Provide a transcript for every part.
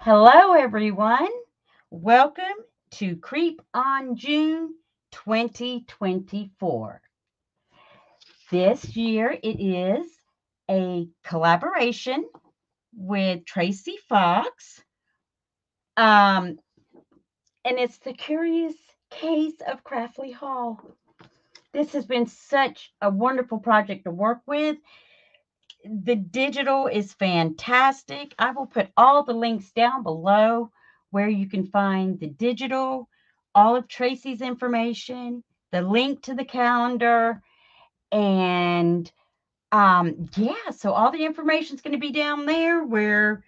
Hello, everyone. Welcome to Creep on June 2024. This year it is a collaboration with Tracy Fox, um, and it's the Curious Case of Craftley Hall. This has been such a wonderful project to work with. The digital is fantastic. I will put all the links down below where you can find the digital, all of Tracy's information, the link to the calendar, and yeah, so all the information is going to be down there where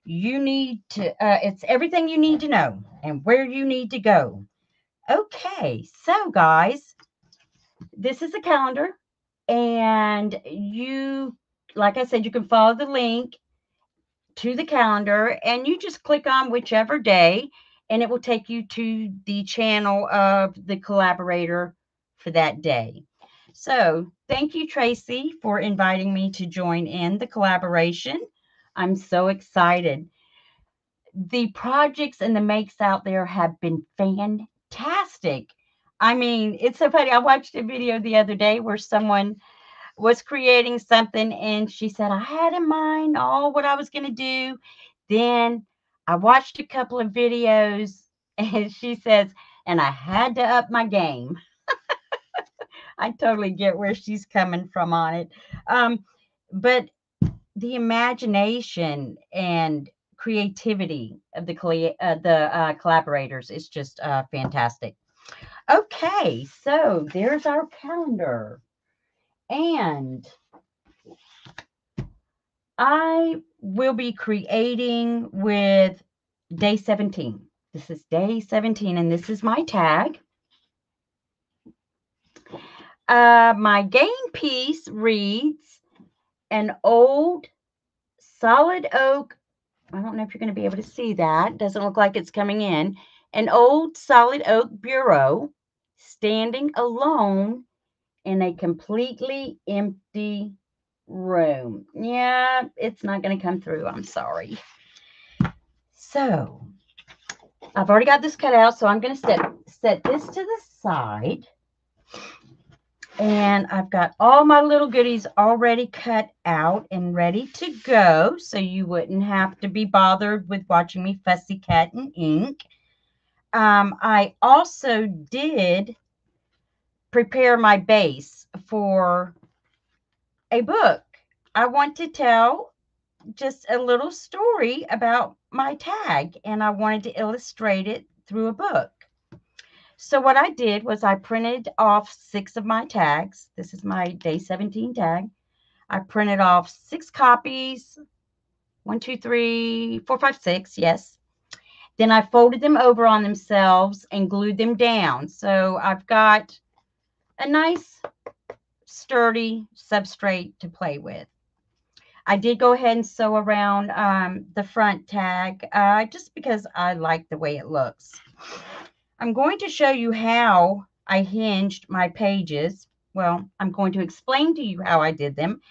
you need to, it's everything you need to know and where you need to go. Okay, so guys, this is a calendar, and like I said, you can follow the link to the calendar and you just click on whichever day and it will take you to the channel of the collaborator for that day. So, thank you, Tracy, for inviting me to join in the collaboration. I'm so excited. The projects and the makes out there have been fantastic. I mean, it's so funny. I watched a video the other day where someone was creating something and she said, I had in mind all what I was going to do. Then I watched a couple of videos and she says, and I had to up my game. I totally get where she's coming from on it. But the imagination and creativity of the collaborators is just fantastic. Okay, so there's our calendar. And I will be creating with day 17. This is day 17, and this is my tag. My game piece reads an old solid oak. I don't know if you're going to be able to see that. Doesn't look like it's coming in. An old solid oak bureau standing alone in a completely empty room. Yeah, it's not going to come through. I'm sorry. So I've already got this cut out, so I'm going to set this to the side. And I've got all my little goodies already cut out and ready to go, so you wouldn't have to be bothered with watching me fussy cut and ink. I also did prepare my base for a book. I want to tell just a little story about my tag, and I wanted to illustrate it through a book. So what I did was I printed off 6 of my tags. This is my day 17 tag. I printed off 6 copies. 1, 2, 3, 4, 5, 6. Yes. Then I folded them over on themselves and glued them down. So I've got a nice sturdy substrate to play with. I did go ahead and sew around the front tag just because I like the way it looks. I'm going to show you how I hinged my pages. Well, I'm going to explain to you how I did them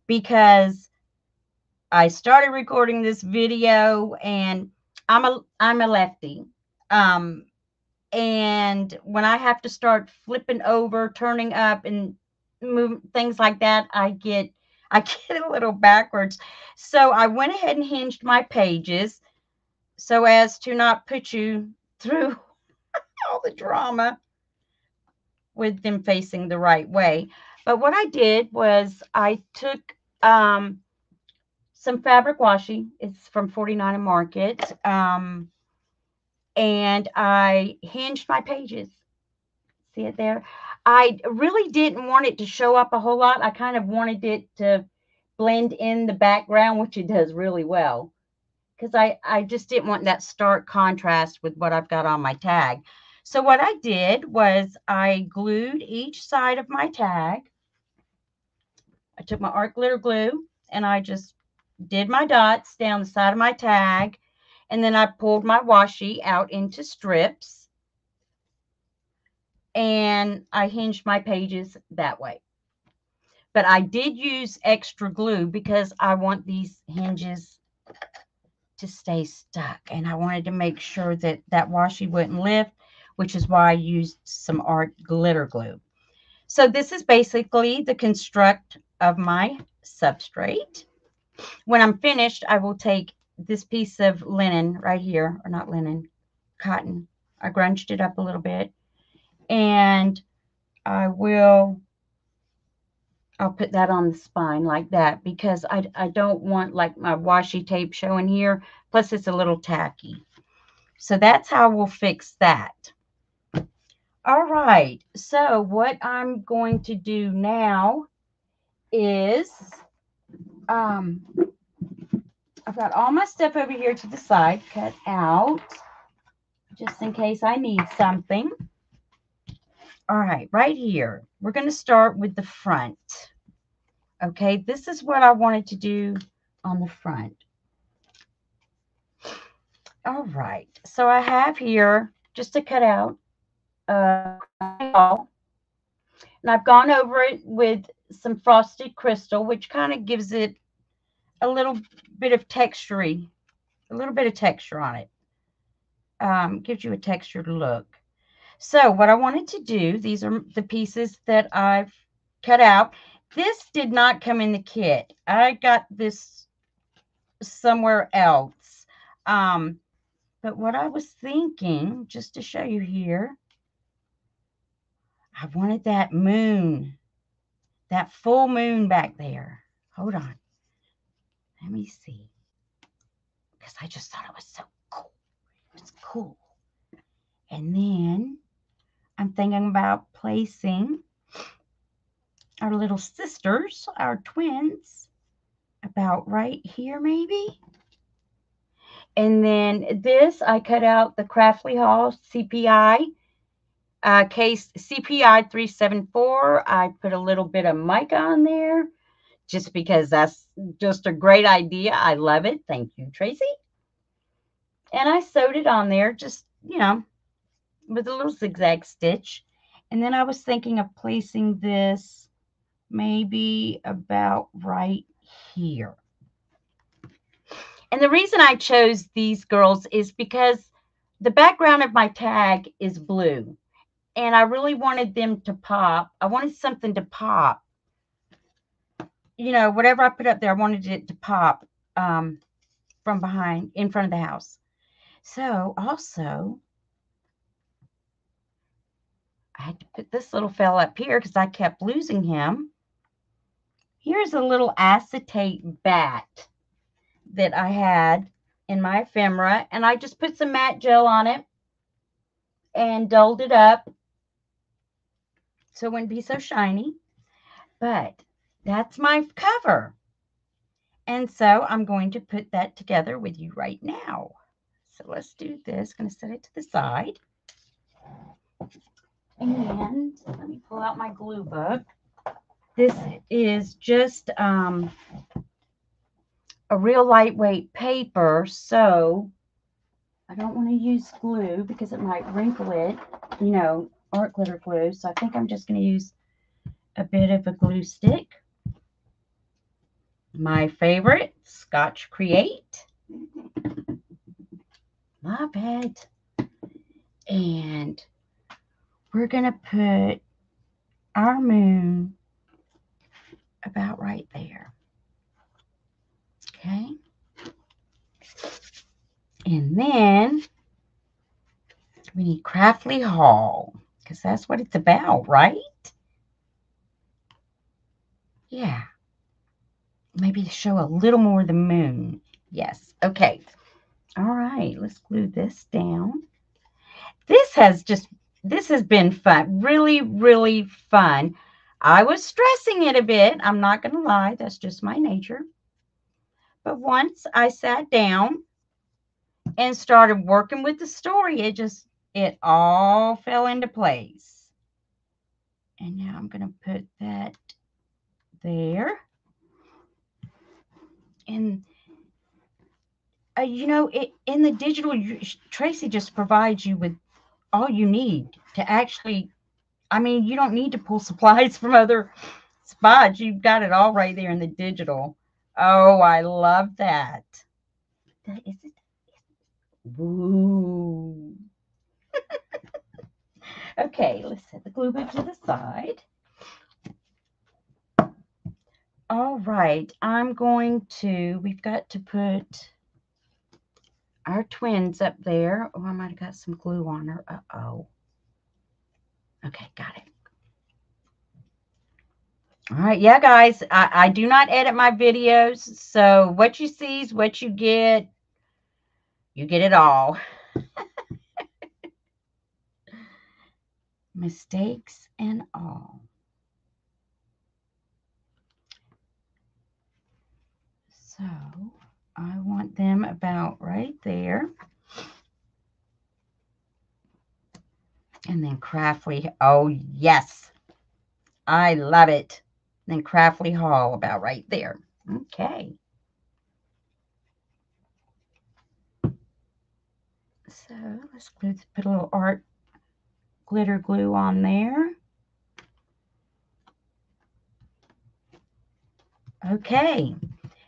because I started recording this video and I'm a lefty. And when I have to start flipping over, turning up and move things like that, I get a little backwards. So I went ahead and hinged my pages so as to not put you through all the drama with them facing the right way. But what I did was I took some fabric washi. It's from 49 and Market. And I hinged my pages. See it there? I really didn't want it to show up a whole lot. I kind of wanted it to blend in the background, which it does really well. Because I just didn't want that stark contrast with what I've got on my tag. So what I did was I glued each side of my tag. I took my art glitter glue and I just did my dots down the side of my tag. And then I pulled my washi out into strips. And I hinged my pages that way. But I did use extra glue because I want these hinges to stay stuck. And I wanted to make sure that that washi wouldn't lift, which is why I used some art glitter glue. So this is basically the construct of my substrate. When I'm finished, I will take this piece of linen right here, or not linen, cotton. I grunged it up a little bit, and I'll put that on the spine like that, because I don't want like my washi tape showing here. Plus it's a little tacky. So that's how we'll fix that. All right. So what I'm going to do now is, I've got all my stuff over here to the side cut out, just in case I need something. All right, right here, we're going to start with the front. Okay, this is what I wanted to do on the front. All right, so I have here just to cut out and I've gone over it with some frosted crystal, which kind of gives it a little bit of texture, a little bit of texture on it. Gives you a textured look. So what I wanted to do, these are the pieces that I've cut out. This did not come in the kit. I got this somewhere else. But what I was thinking, just to show you here, I wanted that moon, that full moon back there. Hold on. Let me see. Because I just thought it was so cool. It's cool. And then I'm thinking about placing our little sisters, our twins, about right here maybe. And then this, I cut out the Craftly Hall CPI case CPI 374. I put a little bit of mica on there just because that's just a great idea. I love it. Thank you, Tracy. And I sewed it on there just, with a little zigzag stitch. And then I was thinking of placing this maybe about right here. And the reason I chose these girls is because the background of my tag is blue. And I really wanted them to pop. I wanted something to pop. Whatever I put up there, I wanted it to pop from behind, in front of the house. So also, I had to put this little fella up here because I kept losing him. Here's a little acetate bat that I had in my ephemera, and I just put some matte gel on it and dulled it up so it wouldn't be so shiny. But that's my cover. And so I'm going to put that together with you right now. So let's do this. I'm going to set it to the side. And let me pull out my glue book. This is just a real lightweight paper, so I don't want to use glue because it might wrinkle it, art glitter glue. So I think I'm just going to use a bit of a glue stick. My favorite, Scotch Create. Love it. And we're going to put our moon about right there. Okay. And then we need Craftly Hall, because that's what it's about, right? Yeah. Maybe to show a little more of the moon. Yes. Okay. All right. Let's glue this down. This has been fun. Really, really fun. I was stressing it a bit. I'm not going to lie. That's just my nature. But once I sat down and started working with the story, it all fell into place. And now I'm going to put that there. And, in the digital, Tracy just provides you with all you need to actually, you don't need to pull supplies from other spots. You've got it all right there in the digital. Oh, I love that. is it? Woo. Okay, let's set the glue back to the side. All right, we've got to put our twins up there. Oh, I might have got some glue on her. Uh-oh. Okay, got it. All right, yeah, guys, I do not edit my videos, so what you see is what you get. You get it all. Mistakes and all. So I want them about right there. And then Craftly, oh yes, I love it. And then Craftly Hall about right there. Okay. So let's put a little art glitter glue on there. Okay,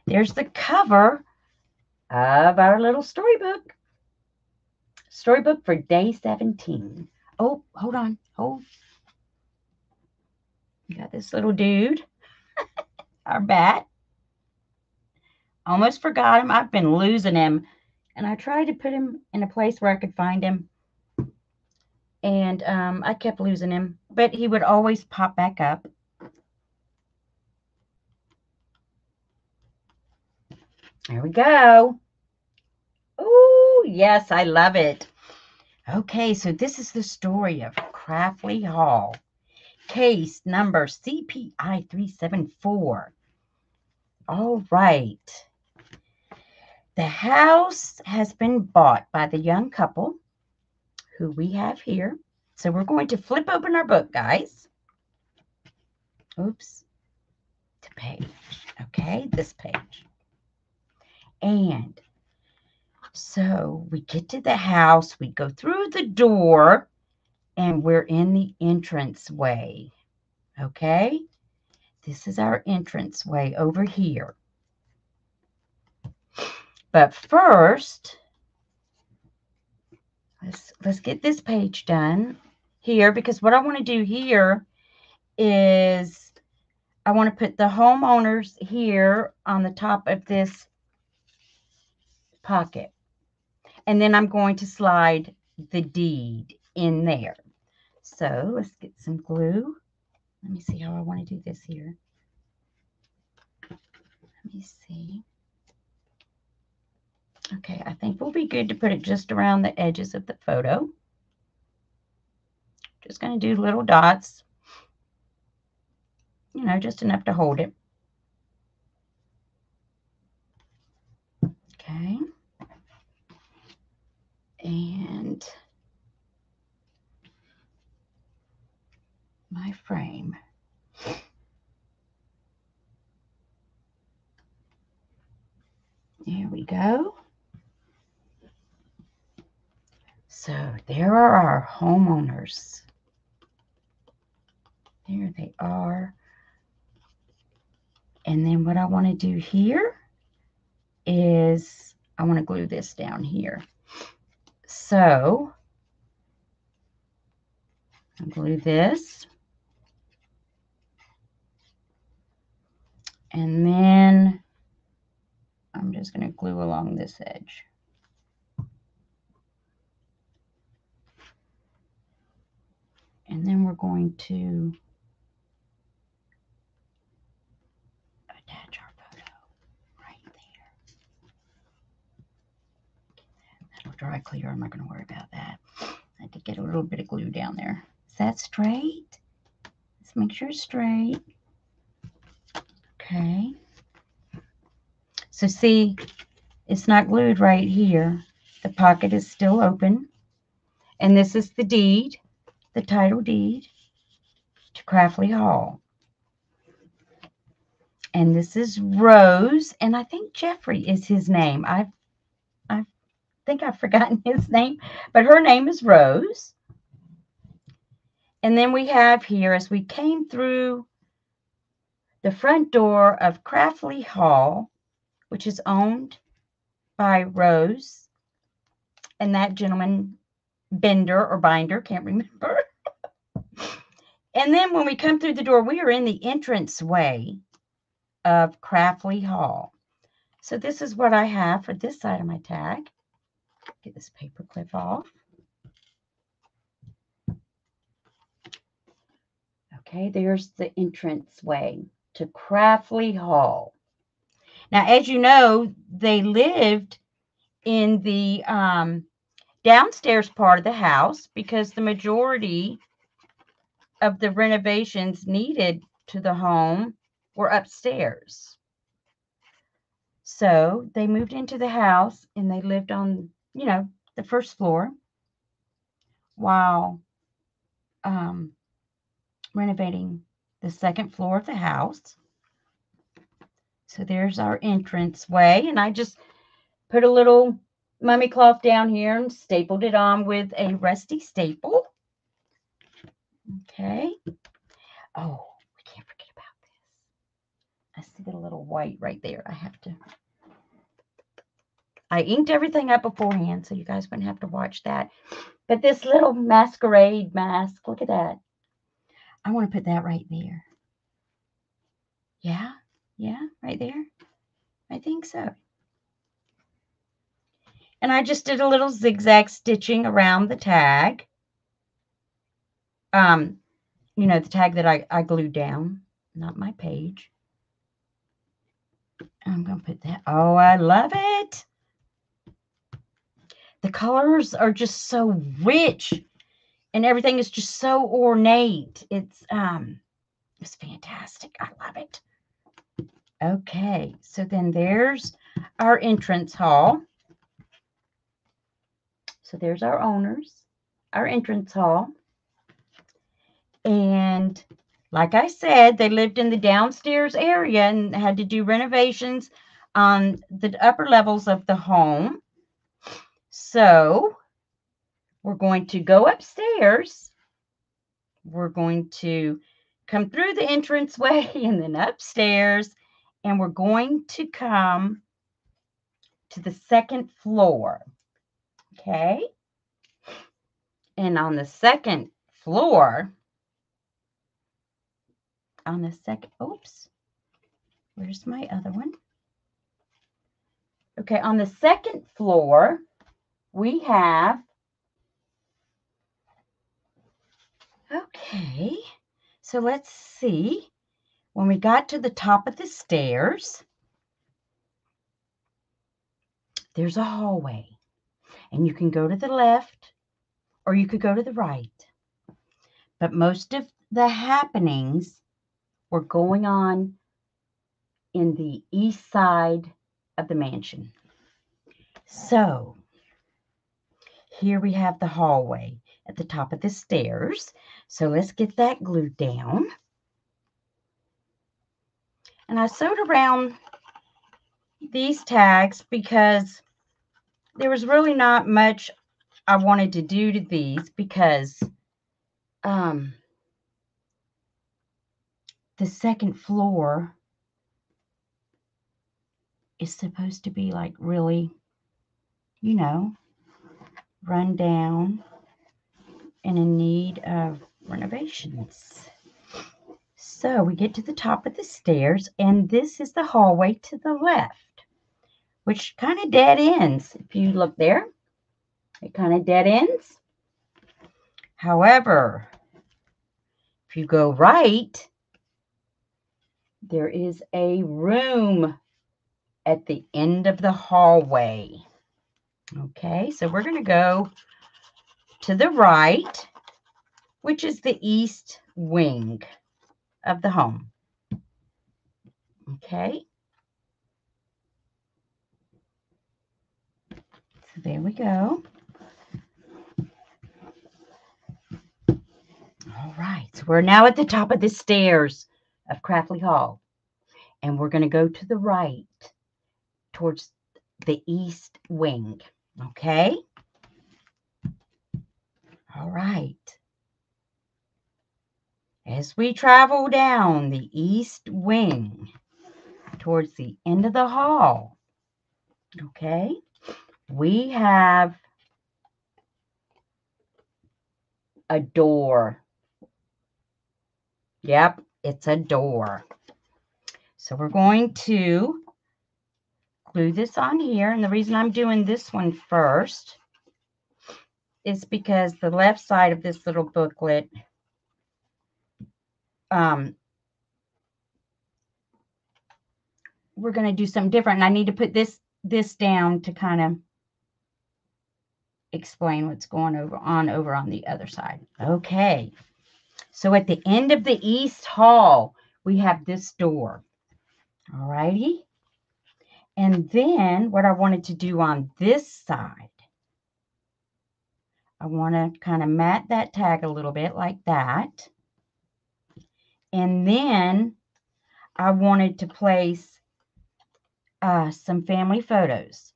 there's the cover of our little storybook. Storybook for day 17. Oh, hold on. Oh, we got this little dude, our bat. Almost forgot him. I've been losing him. And I tried to put him in a place where I could find him. And I kept losing him. But he would always pop back up. There we go. Oh, yes, I love it. Okay, so this is the story of Craftly Hall. Case number CPI 374. All right. The house has been bought by the young couple who we have here. So we're going to flip open our book, guys. Oops. To page. Okay, this page. And so we get to the house, we go through the door, and we're in the entranceway. Okay? This is our entranceway over here. But first, let's get this page done here, because what I want to do here is I want to put the homeowners here on the top of this pocket. And then I'm going to slide the deed in there. So let's get some glue. Let me see how I want to do this here. Let me see. Okay, I think we'll be good to put it just around the edges of the photo. Just going to do little dots. You know, just enough to hold it. Okay. And my frame. There we go. So there are our homeowners. There they are. And then what I want to do here is I want to glue this down here. So I'll glue this. And then I'm just going to glue along this edge. And then we're going to attach our photo right there. That'll dry clear. I'm not going to worry about that. I had to get a little bit of glue down there. Is that straight? Let's make sure it's straight. Okay. So see, it's not glued right here. The pocket is still open. And this is the deed, the title deed to Craftly Hall. And this is Rose, and I think Jeffrey is his name. I think I've forgotten his name, but her name is Rose. And then we have here, as we came through the front door of Craftly Hall, which is owned by Rose and that gentleman, Bender or Binder, can't remember. And then when we come through the door, we are in the entranceway of Craftley Hall. So this is what I have for this side of my tag. Get this paper clip off. Okay, there's the entranceway to Craftley Hall. Now, as you know, they lived in the downstairs part of the house because the majority of the renovations needed to the home were upstairs. So they moved into the house and they lived on, the first floor while renovating the second floor of the house. So there's our entranceway, and I just put a little mummy cloth down here and stapled it on with a rusty staple. Okay. Oh, we can't forget about this. I see the little white right there. I inked everything up beforehand so you guys wouldn't have to watch that. But this little masquerade mask, look at that. I want to put that right there. Yeah, right there. I think so. And I just did a little zigzag stitching around the tag. The tag that I glued down, not my page. I'm going to put that. Oh, I love it. The colors are just so rich and everything is just so ornate. It's fantastic. I love it. Okay, so then there's our entrance hall. So there's our owners, our entrance hall. And like I said, they lived in the downstairs area and had to do renovations on the upper levels of the home. So we're going to go upstairs. We're going to come through the entranceway and then upstairs. And we're going to come to the second floor. Okay. And on the second floor, oops, where's my other one? Okay, on the second floor, we have, okay, so let's see. When we got to the top of the stairs, there's a hallway. And you can go to the left or you could go to the right. But most of the happenings were going on in the east side of the mansion. So here we have the hallway at the top of the stairs. So let's get that glued down. And I sewed around these tags because there was really not much I wanted to do to these because the second floor is supposed to be like really, run down and in need of renovations. So we get to the top of the stairs, and this is the hallway to the left, which kind of dead ends. If you look there, it kind of dead ends. However, if you go right, there is a room at the end of the hallway. Okay, so we're going to go to the right, which is the east wing of the home. Okay. So there we go. All right, so we're now at the top of the stairs of Craftley Hall. And we're going to go to the right towards the east wing. Okay? All right. As we travel down the east wing towards the end of the hall, okay, we have a door. Yep, it's a door. So we're going to glue this on here. And the reason I'm doing this one first is because the left side of this little booklet, we're going to do something different. And I need to put this down to kind of explain what's going over on the other side. Okay. So at the end of the east hall, we have this door. All righty. And then what I wanted to do on this side, I want to kind of mat that tag a little bit like that. And then I wanted to place some family photos.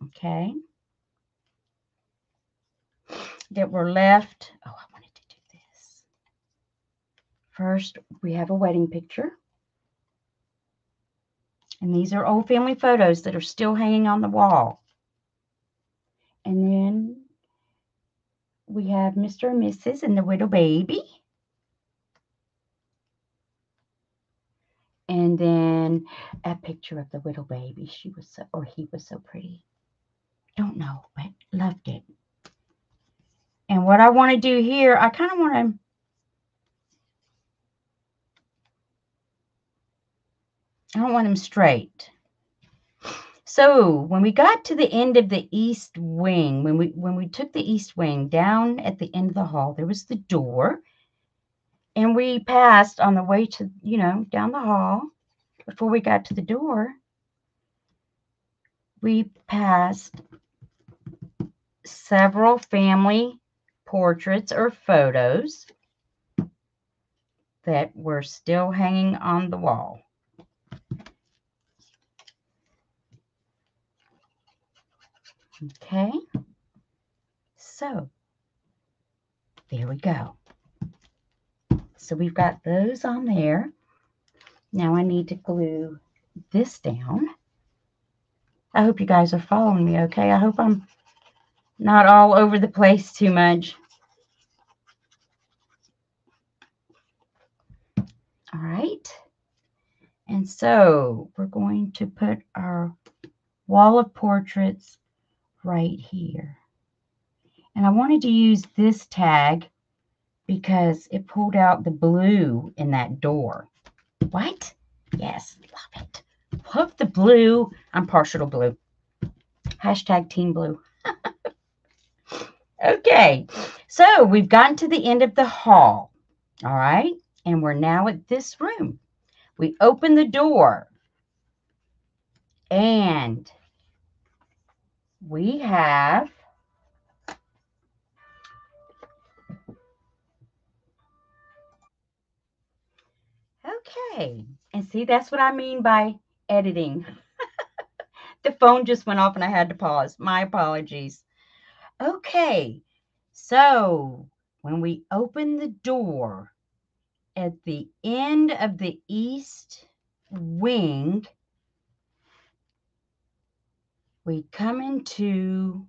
Okay. That were left. Oh, I wanted to do this. First, we have a wedding picture. And these are old family photos that are still hanging on the wall. And then we have Mr. and Mrs. and the little baby. And then a picture of the little baby. She was so, or he was so pretty. Don't know, but loved it. And what I want to do here, I kind of want to, I don't want them straight. So when we got to the end of the east wing, when we took the east wing down at the end of the hall, there was the door. And we passed on the way to, down the hall. Before we got to the door, we passed several family portraits or photos that were still hanging on the wall. Okay, so there we go. So we've got those on there. Now I need to glue this down. I hope you guys are following me okay. I hope I'm not all over the place too much. All right. And so we're going to put our wall of portraits right here. And I wanted to use this tag because it pulled out the blue in that door. What? Yes, love it. Love the blue. I'm partial to blue. Hashtag Team Blue. Okay, so we've gotten to the end of the hall. All right, and we're now at this room. We open the door and we have okay. And see, that's what I mean by editing. The phone just went off and I had to pause. My apologies. Okay, so when we open the door at the end of the east wing, we come into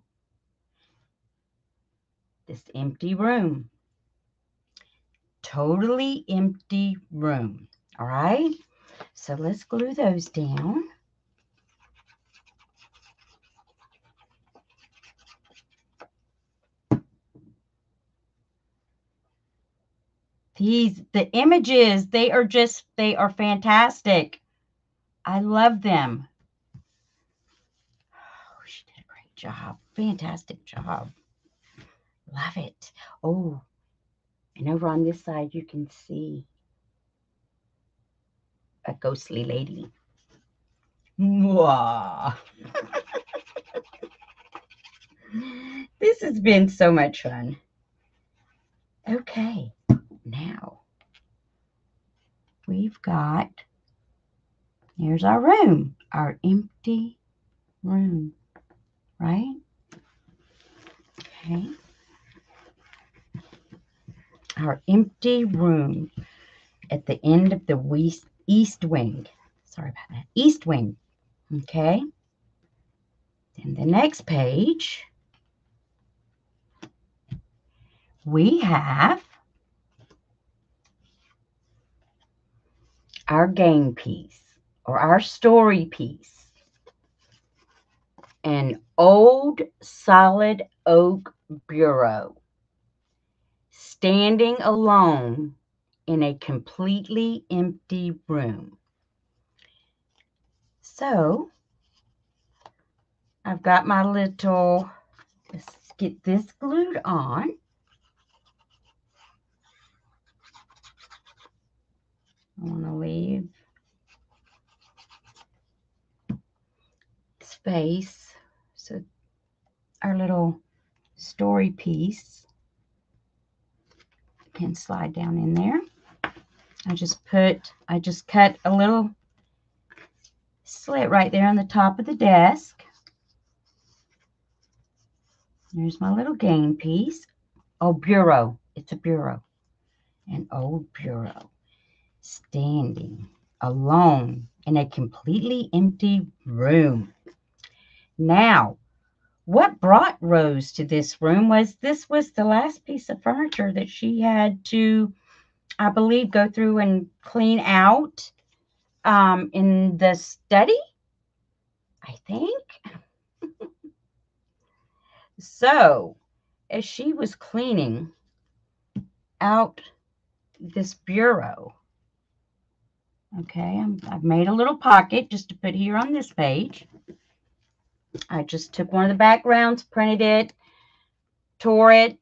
this empty room. Totally empty room. All right, so let's glue those down. The images, they are fantastic. I love them. Oh, she did a great job. Fantastic job. Love it. Oh, and over on this side, you can see a ghostly lady. Mwah. This has been so much fun. Okay, now we've got, here's our room, our empty room, right? Okay. Our empty room at the end of the east wing. Sorry about that. East wing. Okay. And the next page, we have our game piece or our story piece. An old solid oak bureau standing alone in a completely empty room. So I've got my little, let's get this glued on. I want to leave space so our little story piece can slide down in there. I just cut a little slit right there on the top of the desk. There's my little game piece. Oh, bureau. It's a bureau. An old bureau standing alone in a completely empty room. Now, what brought Rose to this room was this was the last piece of furniture that she had to, I believe, go through and clean out in the study, I think. So, as she was cleaning out this bureau, okay, I've made a little pocket just to put here on this page. I just took one of the backgrounds, printed it, tore it,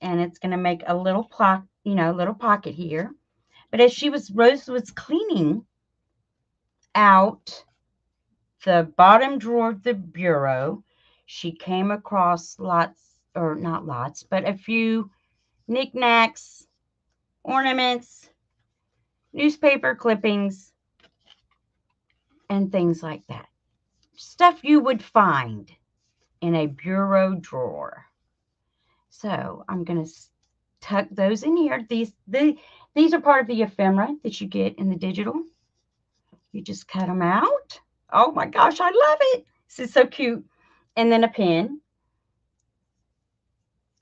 and it's going to make a little little pocket here. But as Rose was cleaning out the bottom drawer of the bureau, she came across not lots, but a few knickknacks, ornaments, newspaper clippings, and things like that. Stuff you would find in a bureau drawer. So I'm going to tuck those in here. These are part of the ephemera that you get in the digital. You just cut them out. Oh my gosh, I love it. This is so cute. And then a pen.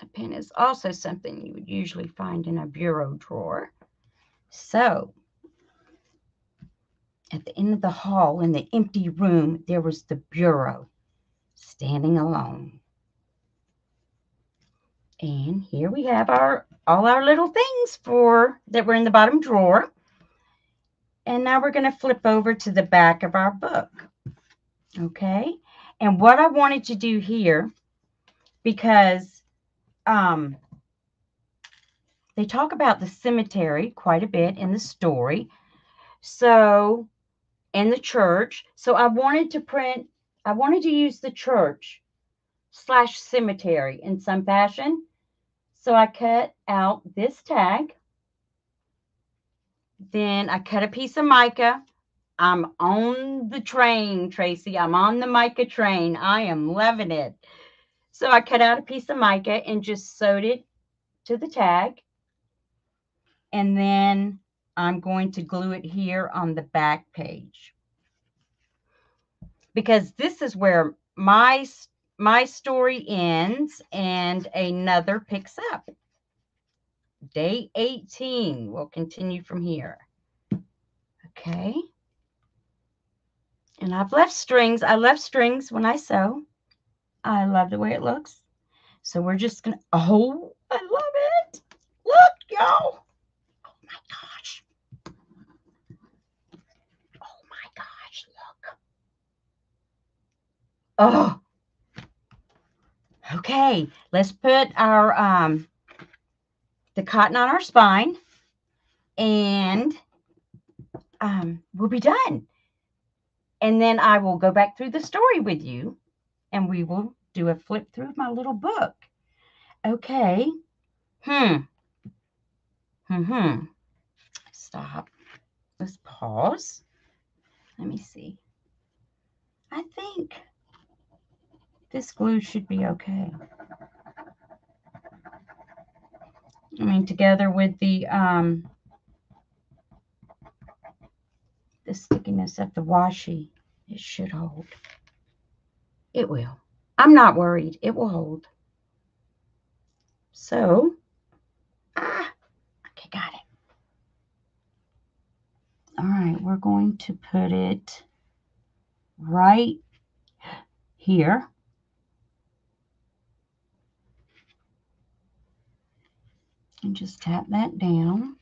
A pen is also something you would usually find in a bureau drawer. So at the end of the hall in the empty room, there was the bureau standing alone. And here we have all our little things that were in the bottom drawer. And now we're going to flip over to the back of our book. Okay. And what I wanted to do here, because they talk about the cemetery quite a bit in the story. So, in the church. So I wanted to use the church / cemetery in some fashion. So I cut out this tag. Then I cut a piece of mica. I'm on the train, Tracy. I'm on the mica train. I am loving it. So I cut out a piece of mica and just sewed it to the tag. And then I'm going to glue it here on the back page. Because this is where my story ends and another picks up. Day 18 will continue from here. Okay. And I've left strings. I left strings when I sew. I love the way it looks. So we're just going to, oh, I love it. Look, y'all. Oh my gosh. Oh my gosh, look. Oh. Okay, let's put our the cotton on our spine, and we'll be done. And then I will go back through the story with you, and we will do a flip through of my little book. Okay. Stop. Let's pause. Let me see. I think this glue should be okay. I mean, together with the stickiness of the washi, it should hold. It will. I'm not worried. It will hold. So, okay, got it. All right, we're going to put it right here. And just tap that down.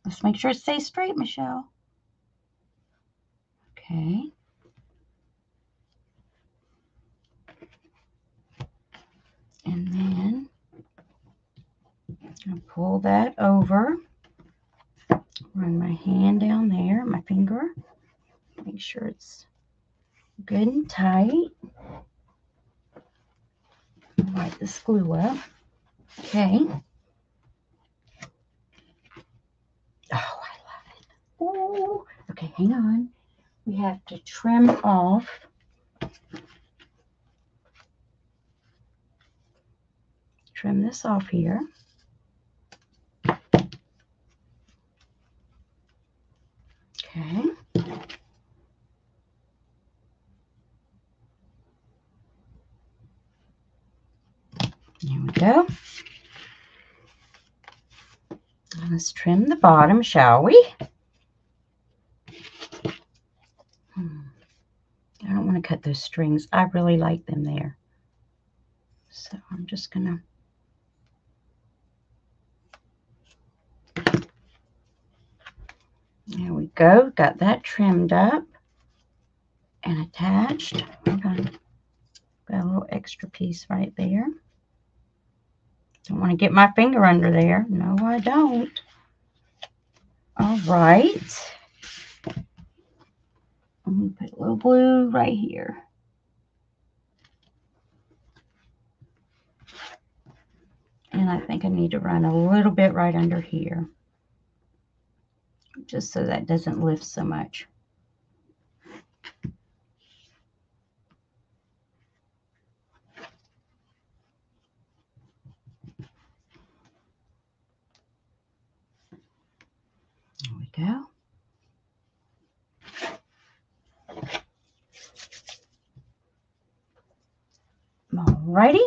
Let's make sure it stays straight, Michelle. Okay. And then I'll pull that over. Run my hand down there, my finger. Make sure it's good and tight. Wipe this glue up. Okay. Oh, I love it. Ooh. Okay, hang on. We have to trim off. Trim this off here. Okay. There we go. Let's trim the bottom, shall we? I don't want to cut those strings. I really like them there. So I'm just going to... There we go. Got that trimmed up and attached. Hold on. Got a little extra piece right there. Don't want to get my finger under there. No, I don't. All right. I'm going to put a little glue right here. And I think I need to run a little bit right under here, just so that doesn't lift so much. There we go. Alrighty,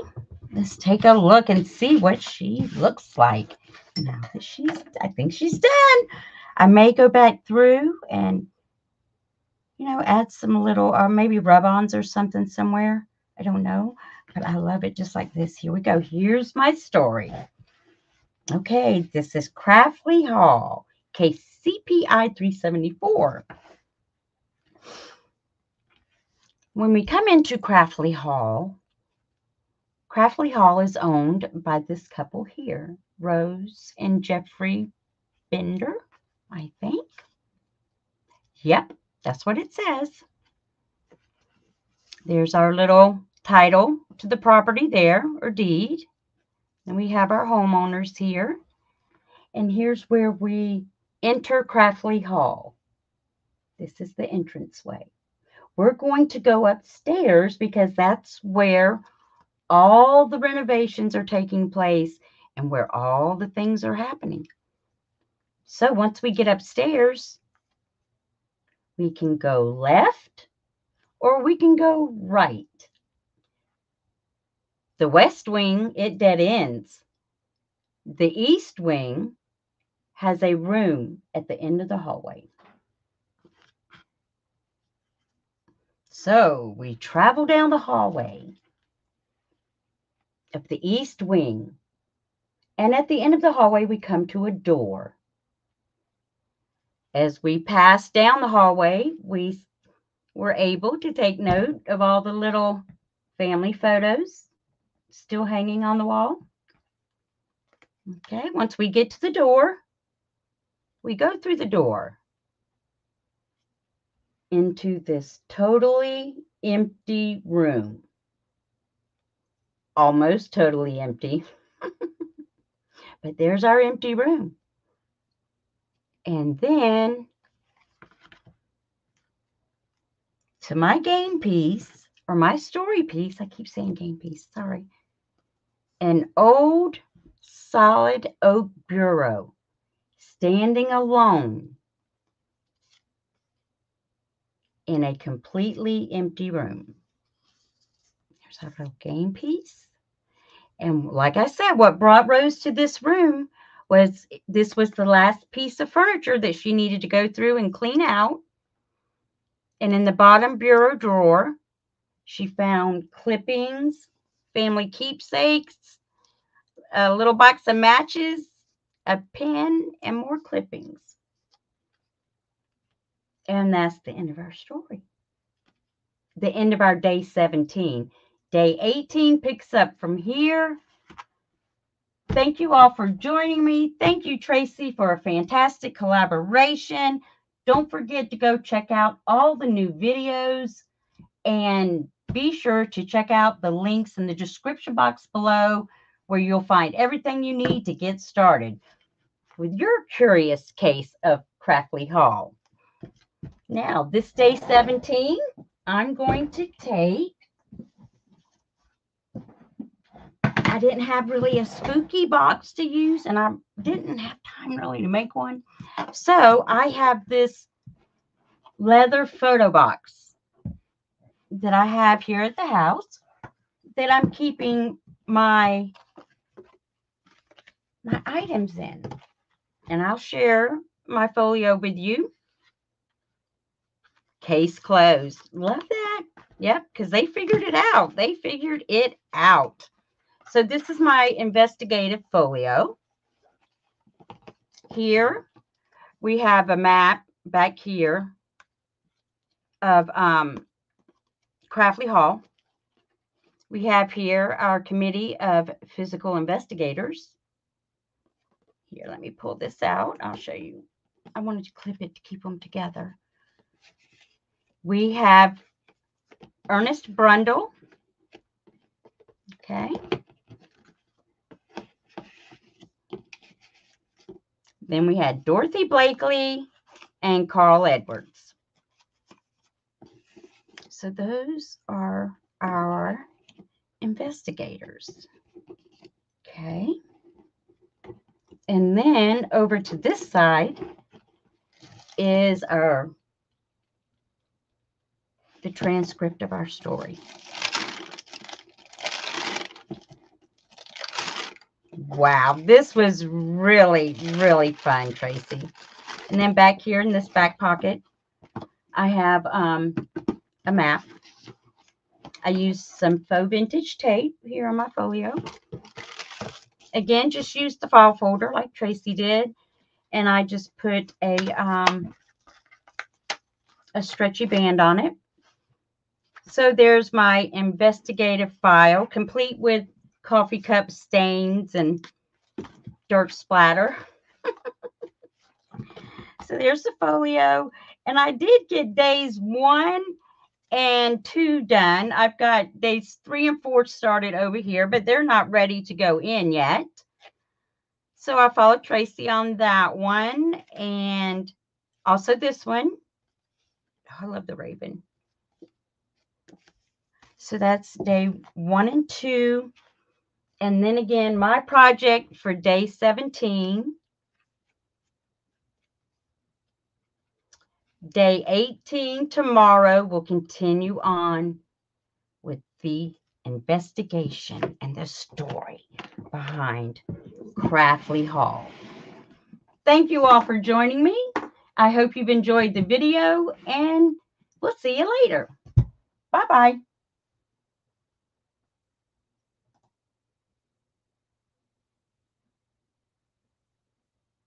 let's take a look and see what she looks like. Now that I think she's done. I may go back through and, add some little, maybe rub-ons or something somewhere. I don't know, but I love it just like this. Here we go. Here's my story. Okay, this is Craftly Hall, KCPI 374. When we come into Craftly Hall is owned by this couple here, Rose and Jeffrey Bender, I think. Yep, that's what it says. There's our little title to the property there, or deed. And we have our homeowners here. And here's where we enter Craftly Hall. This is the entranceway. We're going to go upstairs because that's where all the renovations are taking place and where all the things are happening. So once we get upstairs, we can go left or we can go right. The west wing, it dead ends. The east wing has a room at the end of the hallway. So we travel down the hallway of the east wing. And at the end of the hallway, we come to a door. As we pass down the hallway, we were able to take note of all the little family photos still hanging on the wall. Okay, once we get to the door, we go through the door into this totally empty room. Almost totally empty. But there's our empty room. And then to my game piece, or my story piece, I keep saying game piece, sorry. An old solid oak bureau standing alone in a completely empty room. There's our little game piece. And like I said, what brought Rose to this room was this was the last piece of furniture that she needed to go through and clean out. And in the bottom bureau drawer, she found clippings, family keepsakes, a little box of matches, a pen, and more clippings. And that's the end of our story. The end of our day 17. Day 18 picks up from here. Thank you all for joining me. Thank you, Tracy, for a fantastic collaboration. Don't forget to go check out all the new videos and be sure to check out the links in the description box below where you'll find everything you need to get started with your curious case of Craftley Hall. Now, this day 17, I'm going to take, I didn't have really a spooky box to use, and I didn't have time really to make one. So I have this leather photo box that I have here at the house that I'm keeping my items in. And I'll share my folio with you. Case closed. Love that. Yep, because they figured it out. They figured it out. So this is my investigative folio. Here we have a map back here of Craftley Hall. We have here our committee of physical investigators. Here, let me pull this out. I'll show you. I wanted to clip it to keep them together. We have Ernest Brundle. Okay. Then we had Dorothy Blakely and Carl Edwards. So those are our investigators. Okay. And then over to this side is the transcript of our story. Wow, this was really, really fun, Tracy. And then back here in this back pocket, I have a map. I used some faux vintage tape here on my folio. Again, just used the file folder like Tracy did. And I just put a stretchy band on it. So there's my investigative file, complete with coffee cup stains and dirt splatter. So there's the folio. And I did get days 1 and 2 done. I've got days 3 and 4 started over here, but they're not ready to go in yet. So I followed Tracy on that one and also this one. Oh, I love the raven. So that's day 1 and 2. And then again, my project for day 17. Day 18 tomorrow will continue on with the investigation and the story behind Craftley Hall. Thank you all for joining me. I hope you've enjoyed the video, and we'll see you later. Bye-bye.